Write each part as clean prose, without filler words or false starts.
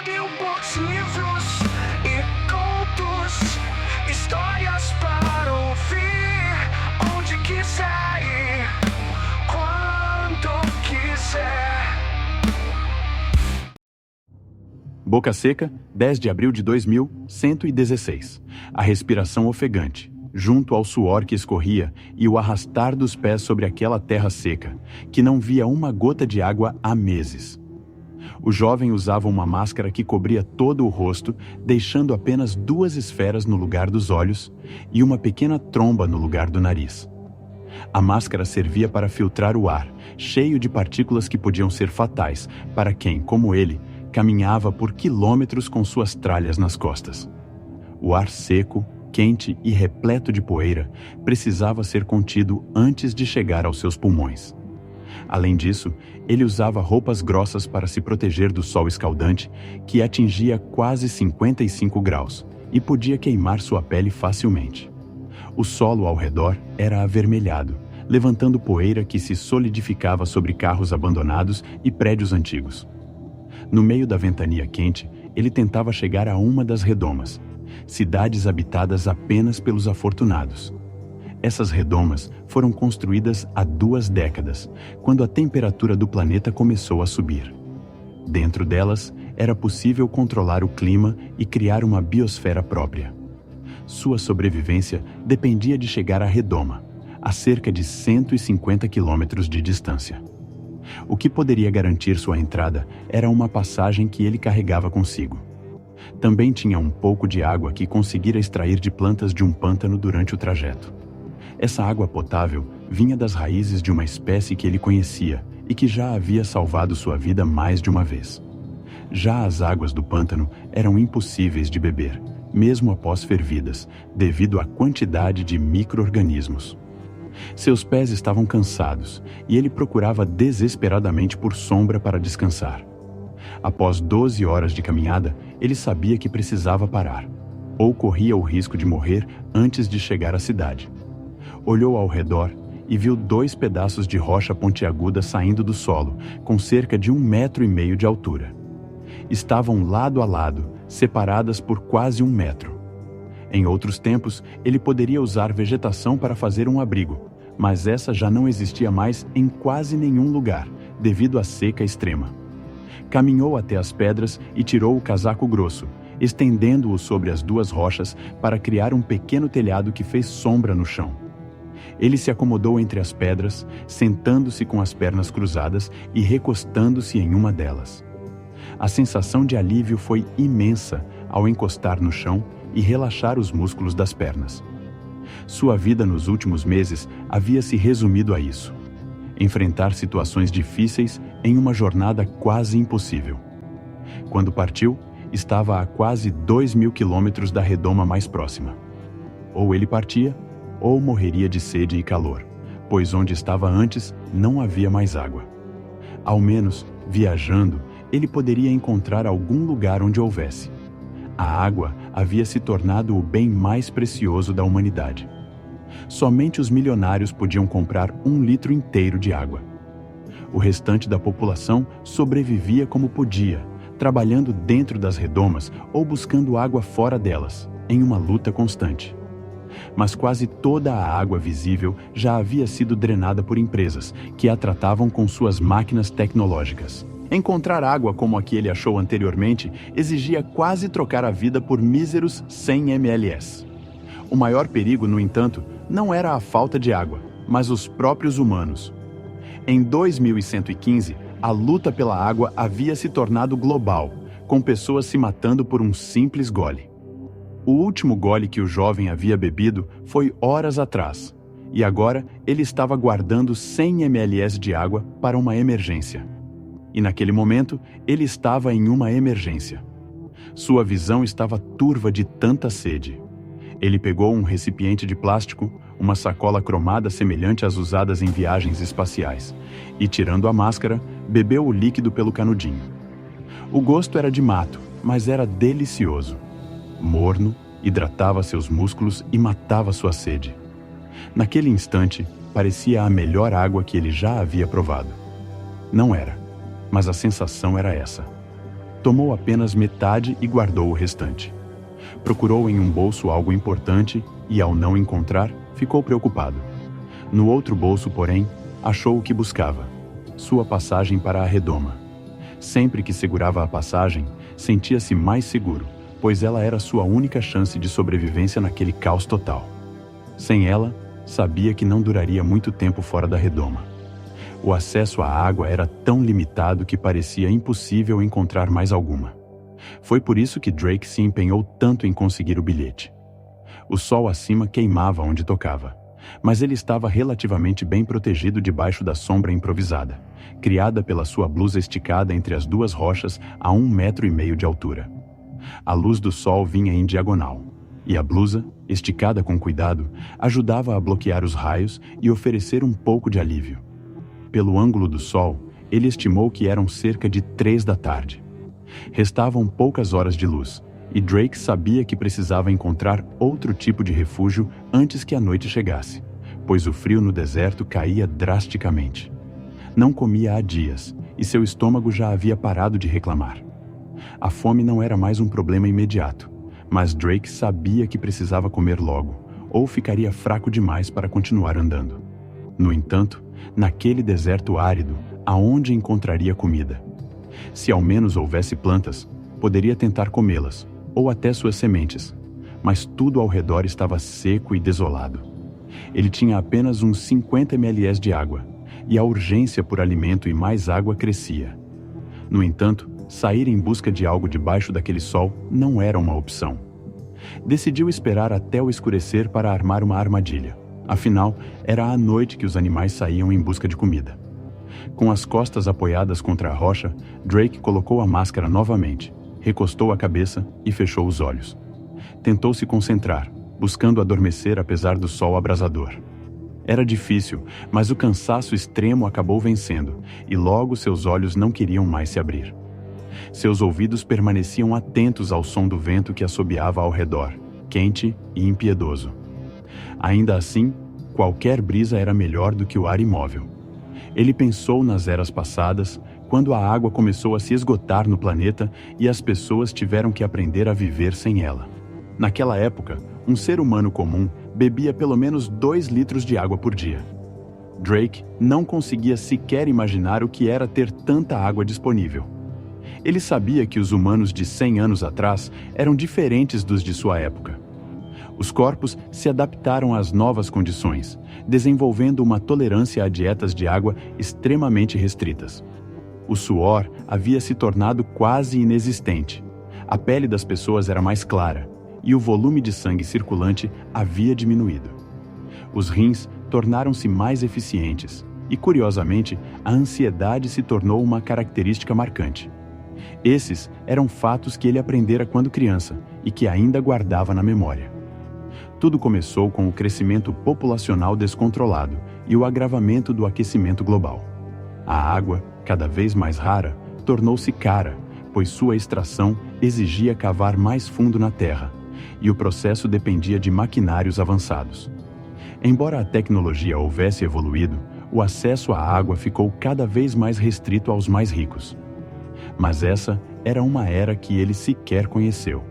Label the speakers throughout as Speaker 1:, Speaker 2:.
Speaker 1: mil motivos e contos, histórias para ouvir, onde quiser ir, quando quiser.
Speaker 2: Boca Seca, 10 de abril de 2116. A respiração ofegante, junto ao suor que escorria e o arrastar dos pés sobre aquela terra seca, que não via uma gota de água há meses. O jovem usava uma máscara que cobria todo o rosto, deixando apenas 2 esferas no lugar dos olhos e uma pequena tromba no lugar do nariz. A máscara servia para filtrar o ar, cheio de partículas que podiam ser fatais para quem, como ele, caminhava por quilômetros com suas tralhas nas costas. O ar seco, quente e repleto de poeira precisava ser contido antes de chegar aos seus pulmões. Além disso, ele usava roupas grossas para se proteger do sol escaldante, que atingia quase 55 graus e podia queimar sua pele facilmente. O solo ao redor era avermelhado, levantando poeira que se solidificava sobre carros abandonados e prédios antigos. No meio da ventania quente, ele tentava chegar a uma das redomas, cidades habitadas apenas pelos afortunados. Essas redomas foram construídas há 2 décadas, quando a temperatura do planeta começou a subir. Dentro delas, era possível controlar o clima e criar uma biosfera própria. Sua sobrevivência dependia de chegar à redoma, a cerca de 150 quilômetros de distância. O que poderia garantir sua entrada era uma passagem que ele carregava consigo. Também tinha um pouco de água que conseguira extrair de plantas de um pântano durante o trajeto. Essa água potável vinha das raízes de uma espécie que ele conhecia e que já havia salvado sua vida mais de uma vez. Já as águas do pântano eram impossíveis de beber, mesmo após fervidas, devido à quantidade de micro-organismos. Seus pés estavam cansados e ele procurava desesperadamente por sombra para descansar. Após 12 horas de caminhada, ele sabia que precisava parar, ou corria o risco de morrer antes de chegar à cidade. Olhou ao redor e viu 2 pedaços de rocha pontiaguda saindo do solo, com cerca de 1,5 metro de altura. Estavam lado a lado, separadas por quase 1 metro. Em outros tempos, ele poderia usar vegetação para fazer um abrigo, mas essa já não existia mais em quase nenhum lugar, devido à seca extrema. Caminhou até as pedras e tirou o casaco grosso, estendendo-o sobre as 2 rochas para criar um pequeno telhado que fez sombra no chão. Ele se acomodou entre as pedras, sentando-se com as pernas cruzadas e recostando-se em uma delas. A sensação de alívio foi imensa ao encostar no chão e relaxar os músculos das pernas. Sua vida nos últimos meses havia se resumido a isso: enfrentar situações difíceis em uma jornada quase impossível. Quando partiu, estava a quase 2.000 quilômetros da redoma mais próxima. Ou ele partia, ou morreria de sede e calor, pois onde estava antes não havia mais água. Ao menos, viajando, ele poderia encontrar algum lugar onde houvesse. A água havia se tornado o bem mais precioso da humanidade. Somente os milionários podiam comprar 1 litro inteiro de água. O restante da população sobrevivia como podia, trabalhando dentro das redomas ou buscando água fora delas, em uma luta constante. Mas quase toda a água visível já havia sido drenada por empresas que a tratavam com suas máquinas tecnológicas. Encontrar água como a que ele achou anteriormente exigia quase trocar a vida por míseros 100 mls. O maior perigo, no entanto, não era a falta de água, mas os próprios humanos. Em 2115, a luta pela água havia se tornado global, com pessoas se matando por um simples gole. O último gole que o jovem havia bebido foi horas atrás, e agora ele estava guardando 100 mls de água para uma emergência. E naquele momento, ele estava em uma emergência. Sua visão estava turva de tanta sede. Ele pegou um recipiente de plástico, uma sacola cromada semelhante às usadas em viagens espaciais, e, tirando a máscara, bebeu o líquido pelo canudinho. O gosto era de mato, mas era delicioso. Morno, hidratava seus músculos e matava sua sede. Naquele instante, parecia a melhor água que ele já havia provado. Não era, mas a sensação era essa. tomou apenas metade e guardou o restante. Procurou em um bolso algo importante e, ao não encontrar, ficou preocupado. No outro bolso, porém, achou o que buscava: sua passagem para a redoma. Sempre que segurava a passagem, sentia-se mais seguro, pois ela era sua única chance de sobrevivência naquele caos total. Sem ela, sabia que não duraria muito tempo fora da redoma. O acesso à água era tão limitado que parecia impossível encontrar mais alguma. Foi por isso que Drake se empenhou tanto em conseguir o bilhete. O sol acima queimava onde tocava, mas ele estava relativamente bem protegido debaixo da sombra improvisada, criada pela sua blusa esticada entre as duas rochas a 1,5 metros de altura. A luz do sol vinha em diagonal, e a blusa, esticada com cuidado, ajudava a bloquear os raios e oferecer um pouco de alívio. Pelo ângulo do sol, ele estimou que eram cerca de 3 da tarde. Restavam poucas horas de luz, e Drake sabia que precisava encontrar outro tipo de refúgio antes que a noite chegasse, pois o frio no deserto caía drasticamente. Não comia há dias, e seu estômago já havia parado de reclamar. A fome não era mais um problema imediato, mas Drake sabia que precisava comer logo, ou ficaria fraco demais para continuar andando. No entanto, naquele deserto árido, aonde encontraria comida? Se ao menos houvesse plantas, poderia tentar comê-las, ou até suas sementes, mas tudo ao redor estava seco e desolado. Ele tinha apenas uns 50 ml de água, e a urgência por alimento e mais água crescia. No entanto, sair em busca de algo debaixo daquele sol não era uma opção. Decidiu esperar até o escurecer para armar uma armadilha. Afinal, era à noite que os animais saíam em busca de comida. Com as costas apoiadas contra a rocha, Drake colocou a máscara novamente, recostou a cabeça e fechou os olhos. Tentou se concentrar, buscando adormecer apesar do sol abrasador. Era difícil, mas o cansaço extremo acabou vencendo, e logo seus olhos não queriam mais se abrir. Seus ouvidos permaneciam atentos ao som do vento que assobiava ao redor, quente e impiedoso. Ainda assim, qualquer brisa era melhor do que o ar imóvel. Ele pensou nas eras passadas, quando a água começou a se esgotar no planeta e as pessoas tiveram que aprender a viver sem ela. Naquela época, um ser humano comum bebia pelo menos 2 litros de água por dia. Drake não conseguia sequer imaginar o que era ter tanta água disponível. Ele sabia que os humanos de 100 anos atrás eram diferentes dos de sua época. Os corpos se adaptaram às novas condições, desenvolvendo uma tolerância a dietas de água extremamente restritas. O suor havia se tornado quase inexistente. A pele das pessoas era mais clara, e o volume de sangue circulante havia diminuído. Os rins tornaram-se mais eficientes, e, curiosamente, a ansiedade se tornou uma característica marcante. Esses eram fatos que ele aprendera quando criança e que ainda guardava na memória. Tudo começou com o crescimento populacional descontrolado e o agravamento do aquecimento global. A água, cada vez mais rara, tornou-se cara, pois sua extração exigia cavar mais fundo na terra, e o processo dependia de maquinários avançados. Embora a tecnologia houvesse evoluído, o acesso à água ficou cada vez mais restrito aos mais ricos. Mas essa era uma era que ele sequer conheceu.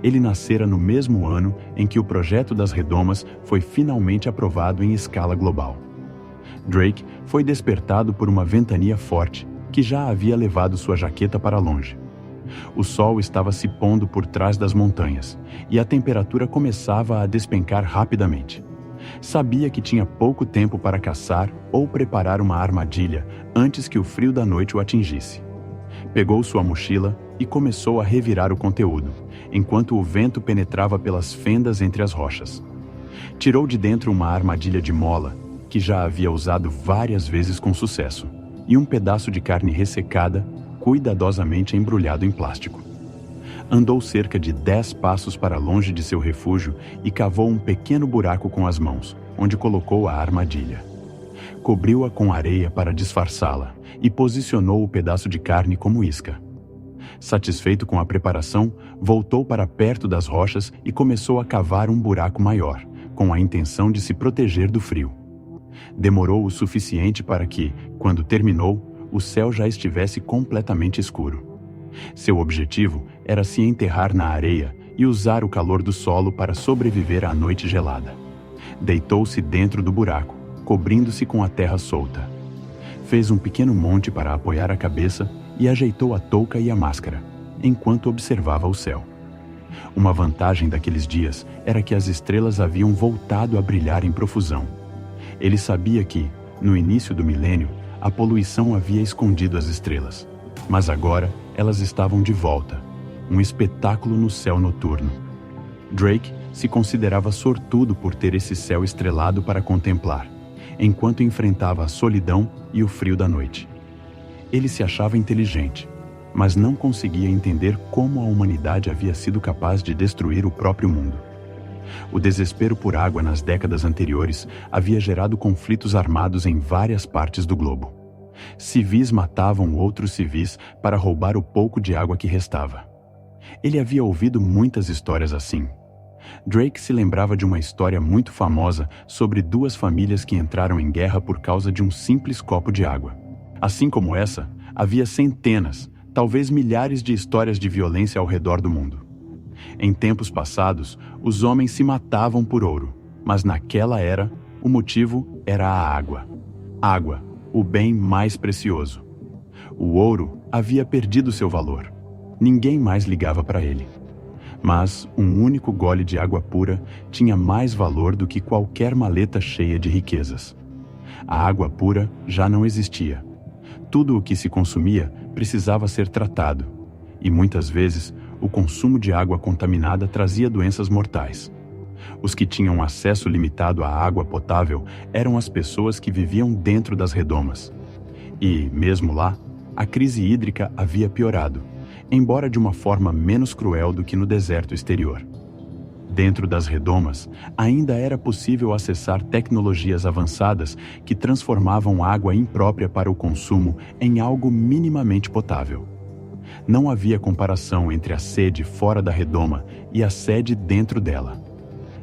Speaker 2: Ele nascera no mesmo ano em que o projeto das redomas foi finalmente aprovado em escala global. Drake foi despertado por uma ventania forte que já havia levado sua jaqueta para longe. O sol estava se pondo por trás das montanhas e a temperatura começava a despencar rapidamente. Sabia que tinha pouco tempo para caçar ou preparar uma armadilha antes que o frio da noite o atingisse. Pegou sua mochila e começou a revirar o conteúdo, enquanto o vento penetrava pelas fendas entre as rochas. Tirou de dentro uma armadilha de mola, que já havia usado várias vezes com sucesso, e um pedaço de carne ressecada, cuidadosamente embrulhado em plástico. Andou cerca de 10 passos para longe de seu refúgio e cavou um pequeno buraco com as mãos, onde colocou a armadilha. Cobriu-a com areia para disfarçá-la e posicionou o pedaço de carne como isca. Satisfeito com a preparação, voltou para perto das rochas e começou a cavar um buraco maior, com a intenção de se proteger do frio. Demorou o suficiente para que, quando terminou, o céu já estivesse completamente escuro. Seu objetivo era se enterrar na areia e usar o calor do solo para sobreviver à noite gelada. Deitou-se dentro do buraco, cobrindo-se com a terra solta. Fez um pequeno monte para apoiar a cabeça e ajeitou a touca e a máscara, enquanto observava o céu. Uma vantagem daqueles dias era que as estrelas haviam voltado a brilhar em profusão. Ele sabia que, no início do milênio, a poluição havia escondido as estrelas, mas agora elas estavam de volta, um espetáculo no céu noturno. Drake se considerava sortudo por ter esse céu estrelado para contemplar, enquanto enfrentava a solidão e o frio da noite. Ele se achava inteligente, mas não conseguia entender como a humanidade havia sido capaz de destruir o próprio mundo. O desespero por água nas décadas anteriores havia gerado conflitos armados em várias partes do globo. Civis matavam outros civis para roubar o pouco de água que restava. Ele havia ouvido muitas histórias assim. Drake se lembrava de uma história muito famosa sobre duas famílias que entraram em guerra por causa de um simples copo de água. Assim como essa, havia centenas, talvez milhares de histórias de violência ao redor do mundo. Em tempos passados, os homens se matavam por ouro, mas naquela era, o motivo era a água. Água, o bem mais precioso. O ouro havia perdido seu valor. Ninguém mais ligava para ele. Mas um único gole de água pura tinha mais valor do que qualquer maleta cheia de riquezas. A água pura já não existia. Tudo o que se consumia precisava ser tratado, e muitas vezes o consumo de água contaminada trazia doenças mortais. Os que tinham acesso limitado à água potável eram as pessoas que viviam dentro das redomas. E, mesmo lá, a crise hídrica havia piorado, embora de uma forma menos cruel do que no deserto exterior. Dentro das redomas, ainda era possível acessar tecnologias avançadas que transformavam água imprópria para o consumo em algo minimamente potável. Não havia comparação entre a sede fora da redoma e a sede dentro dela.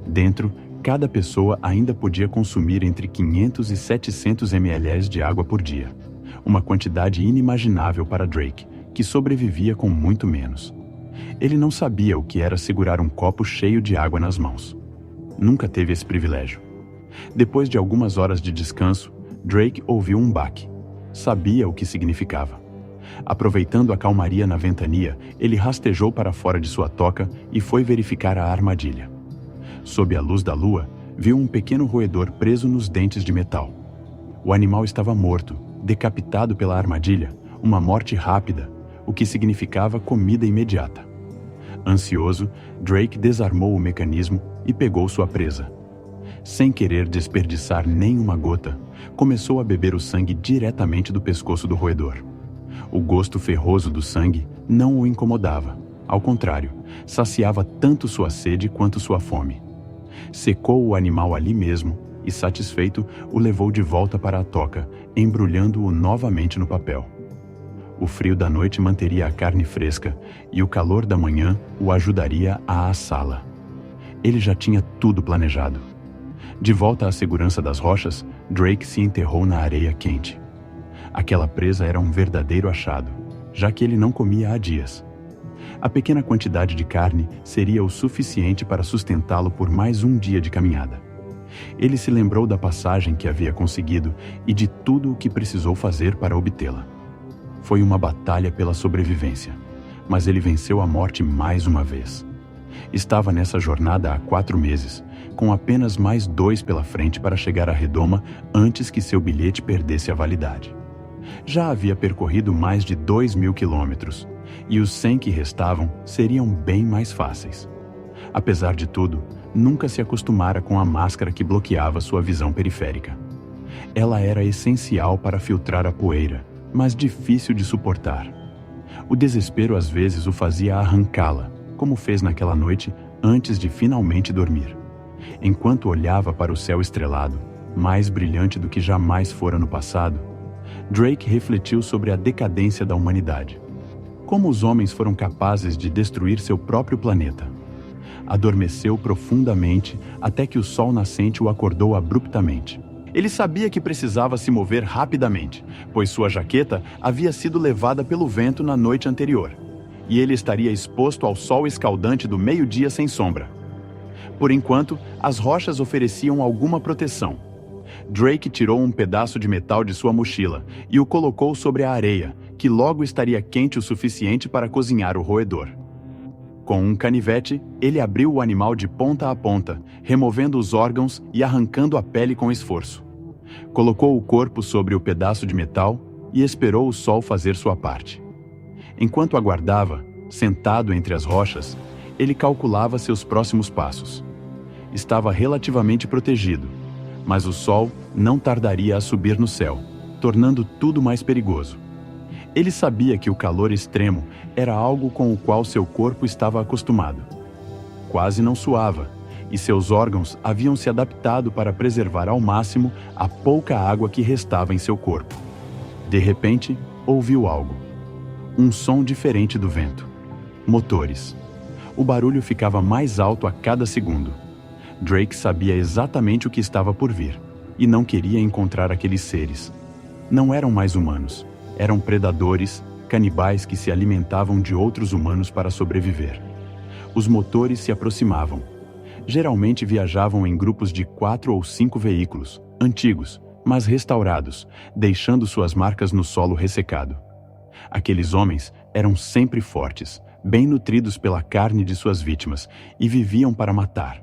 Speaker 2: Dentro, cada pessoa ainda podia consumir entre 500 e 700 ml de água por dia, uma quantidade inimaginável para Drake, que sobrevivia com muito menos. Ele não sabia o que era segurar um copo cheio de água nas mãos. Nunca teve esse privilégio. Depois de algumas horas de descanso, Drake ouviu um baque. Sabia o que significava. Aproveitando a calmaria na ventania, ele rastejou para fora de sua toca e foi verificar a armadilha. Sob a luz da lua, viu um pequeno roedor preso nos dentes de metal. O animal estava morto, decapitado pela armadilha, uma morte rápida, o que significava comida imediata. Ansioso, Drake desarmou o mecanismo e pegou sua presa. Sem querer desperdiçar nenhuma gota, começou a beber o sangue diretamente do pescoço do roedor. O gosto ferroso do sangue não o incomodava. Ao contrário, saciava tanto sua sede quanto sua fome. Secou o animal ali mesmo e, satisfeito, o levou de volta para a toca, embrulhando-o novamente no papel. O frio da noite manteria a carne fresca e o calor da manhã o ajudaria a assá-la. Ele já tinha tudo planejado. De volta à segurança das rochas, Drake se enterrou na areia quente. Aquela presa era um verdadeiro achado, já que ele não comia há dias. A pequena quantidade de carne seria o suficiente para sustentá-lo por mais um dia de caminhada. Ele se lembrou da passagem que havia conseguido e de tudo o que precisou fazer para obtê-la. Foi uma batalha pela sobrevivência, mas ele venceu a morte mais uma vez. Estava nessa jornada há 4 meses, com apenas mais 2 pela frente para chegar à redoma antes que seu bilhete perdesse a validade. Já havia percorrido mais de 2.000 quilômetros, e os 100 que restavam seriam bem mais fáceis. Apesar de tudo, nunca se acostumara com a máscara que bloqueava sua visão periférica. Ela era essencial para filtrar a poeira, mas difícil de suportar. O desespero às vezes o fazia arrancá-la, como fez naquela noite antes de finalmente dormir. Enquanto olhava para o céu estrelado, mais brilhante do que jamais fora no passado, Drake refletiu sobre a decadência da humanidade. Como os homens foram capazes de destruir seu próprio planeta? Adormeceu profundamente até que o sol nascente o acordou abruptamente. Ele sabia que precisava se mover rapidamente, pois sua jaqueta havia sido levada pelo vento na noite anterior. e ele estaria exposto ao sol escaldante do meio-dia sem sombra. Por enquanto, as rochas ofereciam alguma proteção. Drake tirou um pedaço de metal de sua mochila e o colocou sobre a areia, que logo estaria quente o suficiente para cozinhar o roedor. Com um canivete, ele abriu o animal de ponta a ponta, removendo os órgãos e arrancando a pele com esforço. Colocou o corpo sobre o pedaço de metal e esperou o sol fazer sua parte. Enquanto aguardava, sentado entre as rochas, ele calculava seus próximos passos. Estava relativamente protegido, mas o sol não tardaria a subir no céu, tornando tudo mais perigoso. Ele sabia que o calor extremo era algo com o qual seu corpo estava acostumado. Quase não suava, e seus órgãos haviam se adaptado para preservar ao máximo a pouca água que restava em seu corpo. De repente, ouviu algo. Um som diferente do vento. Motores. O barulho ficava mais alto a cada segundo. Drake sabia exatamente o que estava por vir, e não queria encontrar aqueles seres. Não eram mais humanos. Eram predadores, canibais que se alimentavam de outros humanos para sobreviver. Os motores se aproximavam. Geralmente viajavam em grupos de 4 ou 5 veículos, antigos, mas restaurados, deixando suas marcas no solo ressecado. Aqueles homens eram sempre fortes, bem nutridos pela carne de suas vítimas, e viviam para matar.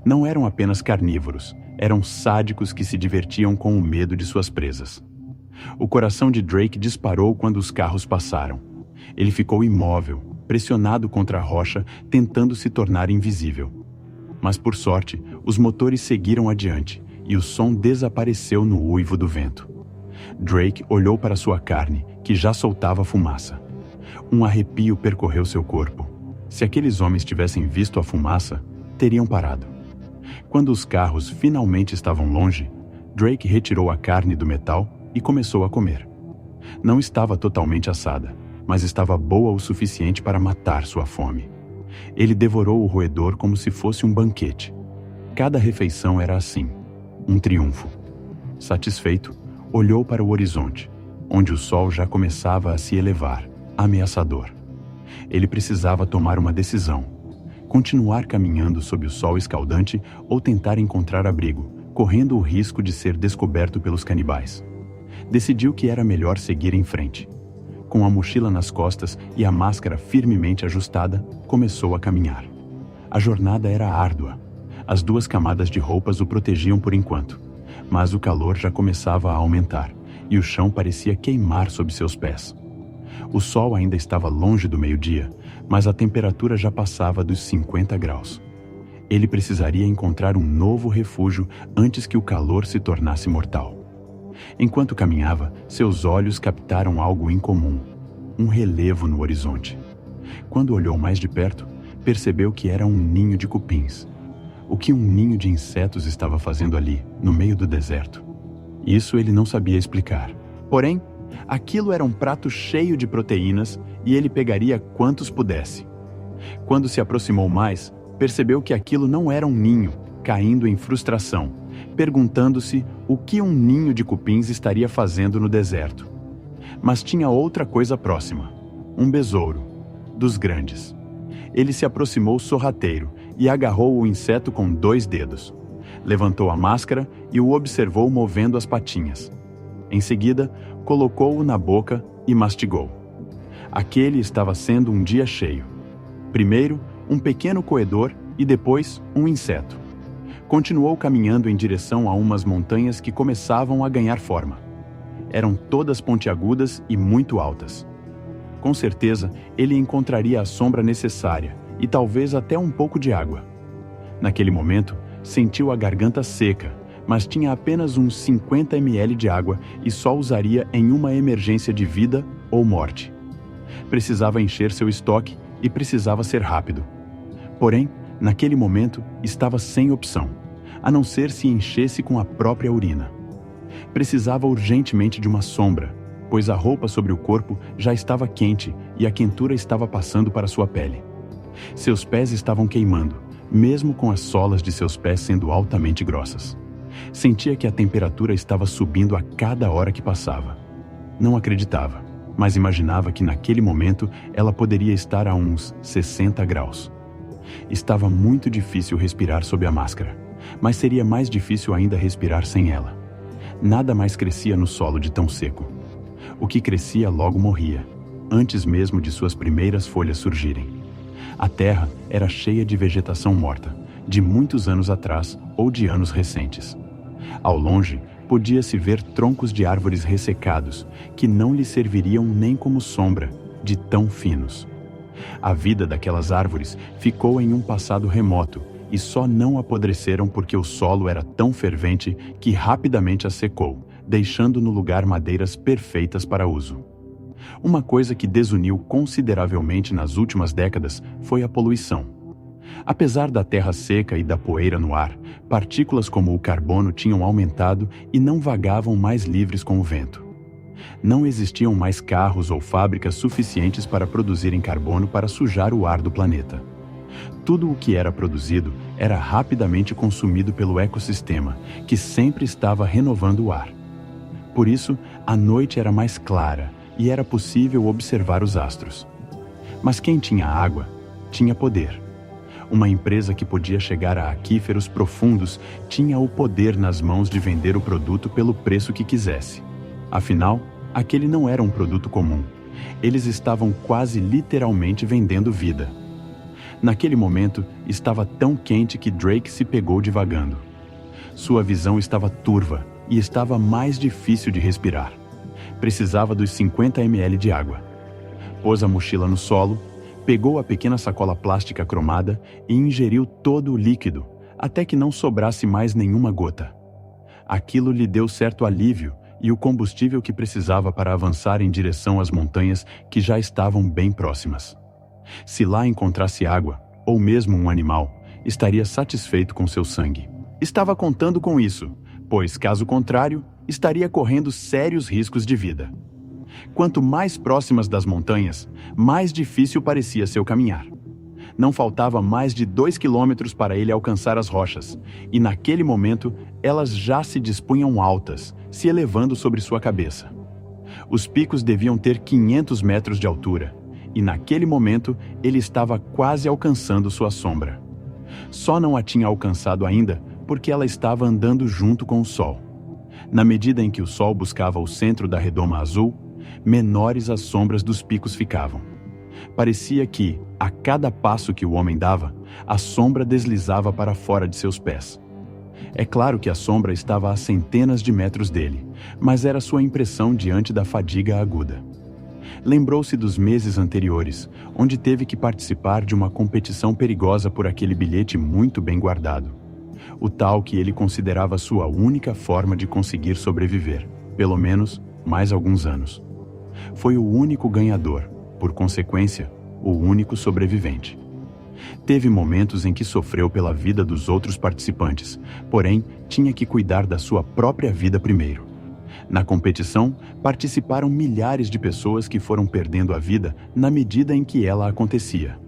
Speaker 2: Não eram apenas carnívoros, eram sádicos que se divertiam com o medo de suas presas. O coração de Drake disparou quando os carros passaram. Ele ficou imóvel, pressionado contra a rocha, tentando se tornar invisível. Mas por sorte, os motores seguiram adiante e o som desapareceu no uivo do vento. Drake olhou para sua carne, que já soltava fumaça. Um arrepio percorreu seu corpo. Se aqueles homens tivessem visto a fumaça, teriam parado. Quando os carros finalmente estavam longe, Drake retirou a carne do metal e começou a comer. Não estava totalmente assada, mas estava boa o suficiente para matar sua fome. Ele devorou o roedor como se fosse um banquete. Cada refeição era assim, um triunfo. Satisfeito, olhou para o horizonte, onde o sol já começava a se elevar, ameaçador. Ele precisava tomar uma decisão: continuar caminhando sob o sol escaldante ou tentar encontrar abrigo, correndo o risco de ser descoberto pelos canibais. Decidiu que era melhor seguir em frente. Com a mochila nas costas e a máscara firmemente ajustada, começou a caminhar. A jornada era árdua. As 2 camadas de roupas o protegiam por enquanto, mas o calor já começava a aumentar e o chão parecia queimar sob seus pés. O sol ainda estava longe do meio-dia, mas a temperatura já passava dos 50 graus. Ele precisaria encontrar um novo refúgio antes que o calor se tornasse mortal. Enquanto caminhava, seus olhos captaram algo incomum, um relevo no horizonte. Quando olhou mais de perto, percebeu que era um ninho de cupins. O que um ninho de insetos estava fazendo ali, no meio do deserto? Isso ele não sabia explicar. Porém, aquilo era um prato cheio de proteínas e ele pegaria quantos pudesse. Quando se aproximou mais, percebeu que aquilo não era um ninho, caindo em frustração, perguntando-se o que um ninho de cupins estaria fazendo no deserto. Mas tinha outra coisa próxima, um besouro, dos grandes. Ele se aproximou sorrateiro e agarrou o inseto com 2 dedos. Levantou a máscara e o observou movendo as patinhas. Em seguida, colocou-o na boca e mastigou. Aquele estava sendo um dia cheio. Primeiro, um pequeno coedor e depois um inseto. Continuou caminhando em direção a umas montanhas que começavam a ganhar forma. Eram todas pontiagudas e muito altas. Com certeza, ele encontraria a sombra necessária e talvez até um pouco de água. Naquele momento, sentiu a garganta seca, mas tinha apenas uns 50 ml de água e só usaria em uma emergência de vida ou morte. Precisava encher seu estoque e precisava ser rápido. Porém, naquele momento, estava sem opção, a não ser se enchesse com a própria urina. Precisava urgentemente de uma sombra, pois a roupa sobre o corpo já estava quente e a quentura estava passando para sua pele. Seus pés estavam queimando, mesmo com as solas de seus pés sendo altamente grossas. Sentia que a temperatura estava subindo a cada hora que passava. Não acreditava. mas imaginava que naquele momento ela poderia estar a uns 60 graus. Estava muito difícil respirar sob a máscara, mas seria mais difícil ainda respirar sem ela. Nada mais crescia no solo de tão seco. O que crescia logo morria, antes mesmo de suas primeiras folhas surgirem. A terra era cheia de vegetação morta, de muitos anos atrás ou de anos recentes. Ao longe, podia-se ver troncos de árvores ressecados, que não lhe serviriam nem como sombra, de tão finos. A vida daquelas árvores ficou em um passado remoto e só não apodreceram porque o solo era tão fervente que rapidamente as secou, deixando no lugar madeiras perfeitas para uso. Uma coisa que desuniu consideravelmente nas últimas décadas foi a poluição. Apesar da terra seca e da poeira no ar, partículas como o carbono tinham aumentado e não vagavam mais livres com o vento. Não existiam mais carros ou fábricas suficientes para produzirem carbono para sujar o ar do planeta. Tudo o que era produzido era rapidamente consumido pelo ecossistema, que sempre estava renovando o ar. Por isso, a noite era mais clara e era possível observar os astros. Mas quem tinha água, tinha poder. Uma empresa que podia chegar a aquíferos profundos tinha o poder nas mãos de vender o produto pelo preço que quisesse. Afinal, aquele não era um produto comum. Eles estavam quase literalmente vendendo vida. Naquele momento, estava tão quente que Drake se pegou divagando. Sua visão estava turva e estava mais difícil de respirar. Precisava dos 50 ml de água. Pôs a mochila no solo, pegou a pequena sacola plástica cromada e ingeriu todo o líquido, até que não sobrasse mais nenhuma gota. Aquilo lhe deu certo alívio e o combustível que precisava para avançar em direção às montanhas que já estavam bem próximas. Se lá encontrasse água, ou mesmo um animal, estaria satisfeito com seu sangue. Estava contando com isso, pois, caso contrário, estaria correndo sérios riscos de vida. Quanto mais próximas das montanhas, mais difícil parecia seu caminhar. Não faltava mais de 2 quilômetros para ele alcançar as rochas, e naquele momento elas já se dispunham altas, se elevando sobre sua cabeça. Os picos deviam ter 500 metros de altura, e naquele momento ele estava quase alcançando sua sombra. Só não a tinha alcançado ainda porque ela estava andando junto com o sol. Na medida em que o sol buscava o centro da redoma azul, menores as sombras dos picos ficavam. Parecia que, a cada passo que o homem dava, a sombra deslizava para fora de seus pés. É claro que a sombra estava a centenas de metros dele, mas era sua impressão diante da fadiga aguda. Lembrou-se dos meses anteriores, onde teve que participar de uma competição perigosa por aquele bilhete muito bem guardado. O tal que ele considerava sua única forma de conseguir sobreviver, pelo menos mais alguns anos. Foi o único ganhador, por consequência, o único sobrevivente. Teve momentos em que sofreu pela vida dos outros participantes, porém, tinha que cuidar da sua própria vida primeiro. Na competição, participaram milhares de pessoas que foram perdendo a vida na medida em que ela acontecia.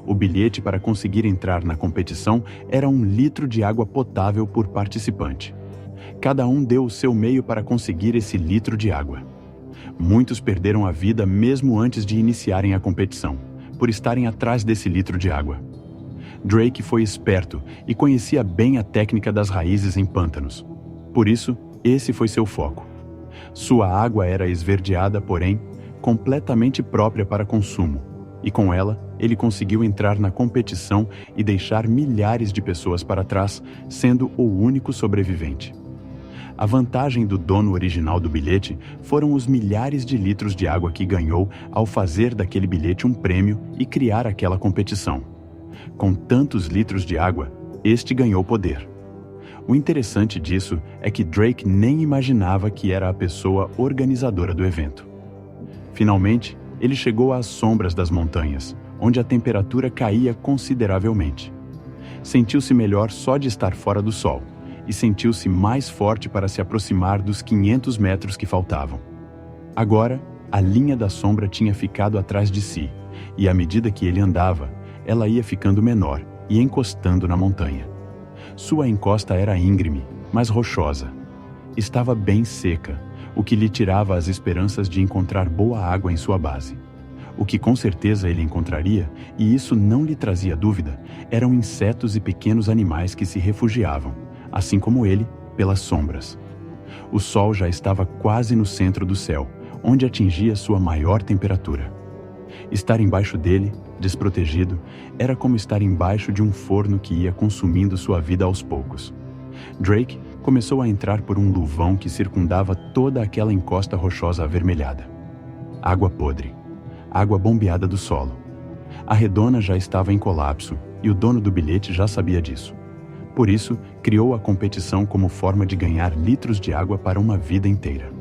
Speaker 2: O bilhete para conseguir entrar na competição era 1 litro de água potável por participante. Cada um deu o seu meio para conseguir esse litro de água. Muitos perderam a vida mesmo antes de iniciarem a competição, por estarem atrás desse litro de água. Drake foi esperto e conhecia bem a técnica das raízes em pântanos. Por isso, esse foi seu foco. Sua água era esverdeada, porém, completamente própria para consumo, e com ela, ele conseguiu entrar na competição e deixar milhares de pessoas para trás, sendo o único sobrevivente. A vantagem do dono original do bilhete foram os milhares de litros de água que ganhou ao fazer daquele bilhete um prêmio e criar aquela competição. Com tantos litros de água, este ganhou poder. O interessante disso é que Drake nem imaginava que era a pessoa organizadora do evento. Finalmente, ele chegou às sombras das montanhas, onde a temperatura caía consideravelmente. Sentiu-se melhor só de estar fora do sol, e sentiu-se mais forte para se aproximar dos 500 metros que faltavam. Agora, a linha da sombra tinha ficado atrás de si, e à medida que ele andava, ela ia ficando menor e encostando na montanha. Sua encosta era íngreme, mas rochosa. Estava bem seca, o que lhe tirava as esperanças de encontrar boa água em sua base. O que com certeza ele encontraria, e isso não lhe trazia dúvida, eram insetos e pequenos animais que se refugiavam, assim como ele, pelas sombras. O sol já estava quase no centro do céu, onde atingia sua maior temperatura. Estar embaixo dele, desprotegido, era como estar embaixo de um forno que ia consumindo sua vida aos poucos. Drake começou a entrar por um luvão que circundava toda aquela encosta rochosa avermelhada. Água podre. Água bombeada do solo. A redona já estava em colapso e o dono do bilhete já sabia disso. Por isso, criou a competição como forma de ganhar litros de água para uma vida inteira.